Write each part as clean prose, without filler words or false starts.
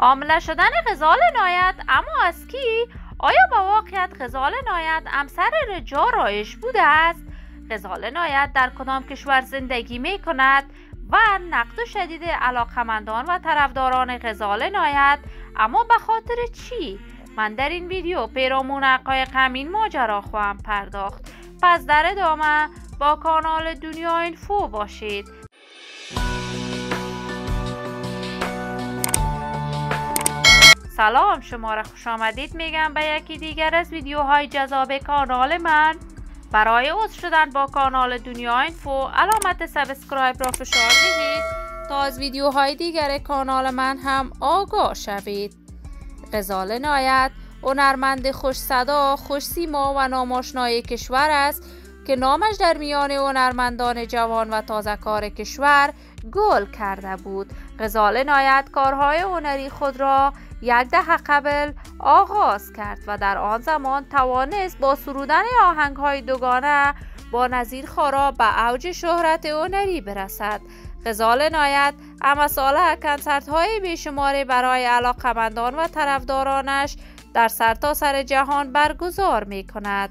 حامله شدن غزال عنایت اما از کی؟ آیا با واقعیت غزال عنایت همسر رجا رایش بوده است؟ غزال عنایت در کدام کشور زندگی می کند؟ و نقد شدید علاقمندان و طرفداران غزال عنایت اما به خاطر چی؟ من در این ویدیو پیرامون حقایق همین ماجرا خواهم پرداخت. پس در ادامه با کانال دنیا اینفو باشید. سلام، شما را خوش آمدید میگم به یکی دیگر از ویدیوهای جذاب کانال من. برای عضو شدن با کانال دنیا اینفو علامت سابسکرایب را فشار دهید تا از ویدیوهای دیگر کانال من هم آگاه شوید. غزال عنایت هنرمند خوش صدا، خوش سیما و ناماشنای کشور است که نامش در میان هنرمندان جوان و تازه کار کشور گل کرده بود. غزال عنایت کارهای هنری خود را یک دهه قبل آغاز کرد و در آن زمان توانست با سرودن آهنگ‌های دوگانه با نظیر خارا به اوج شهرت هنری برسد. غزال عنایت اما ساله کنسرت‌های بیشماری برای علاقمندان و طرفدارانش در سرتاسر جهان برگزار می‌کند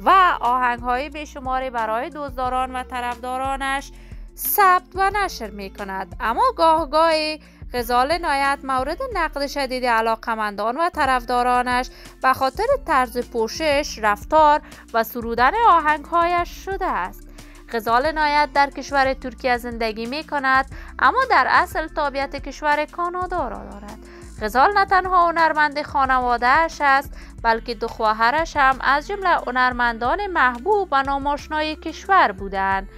و آهنگ‌های بیشماری برای دوستداران و طرفدارانش ثبت و نشر می‌کند. اما گاهی غزال عنایت مورد نقد شدید علاقمندان و طرفدارانش به خاطر طرز پوشش، رفتار و سرودن آهنگ‌هایش شده است. غزال عنایت در کشور ترکیه زندگی می‌کند اما در اصل تابعیت کشور کانادا را دارد. غزال نه تنها هنرمند خانواده‌اش است بلکه دو خواهرش هم از جمله هنرمندان محبوب و ناماشنای کشور بودند.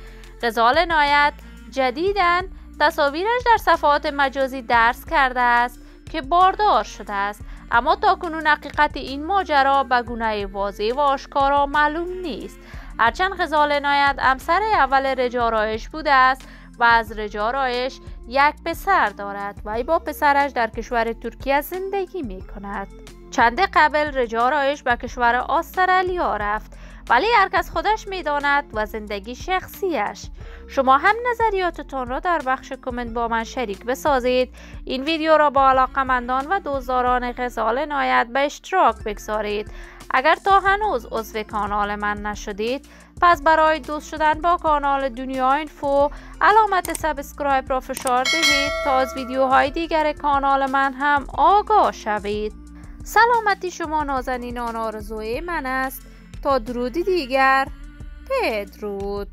غزال عنایت جدیداً تصاویرش در صفحات مجازی درز کرده است که باردار شده است، اما تاکنون حقیقت این ماجرا به گونه واضح و آشکارا معلوم نیست. هرچند غزال عنایت همسر اول رجا رایش بوده است و از رجا رایش یک پسر دارد و با پسرش در کشور ترکیه زندگی می کند. چند قبل رجا رایش به کشور استرالیا رفت، ولی هر کس خودش میداند و زندگی شخصیش. شما هم نظریاتتان را در بخش کامنت با من شریک بسازید. این ویدیو را با علاقمندان و دوستداران غزال عنایت به اشتراک بگذارید. اگر تا هنوز عضو کانال من نشدید پس برای دوست شدن با کانال دنیا اینفو علامت سابسکرایب را فشار دهید تا از ویدیوهای دیگر کانال من هم آگاه شوید. سلامتی شما نازنینان آرزوی من است. تا درودی دیگر، بدرود.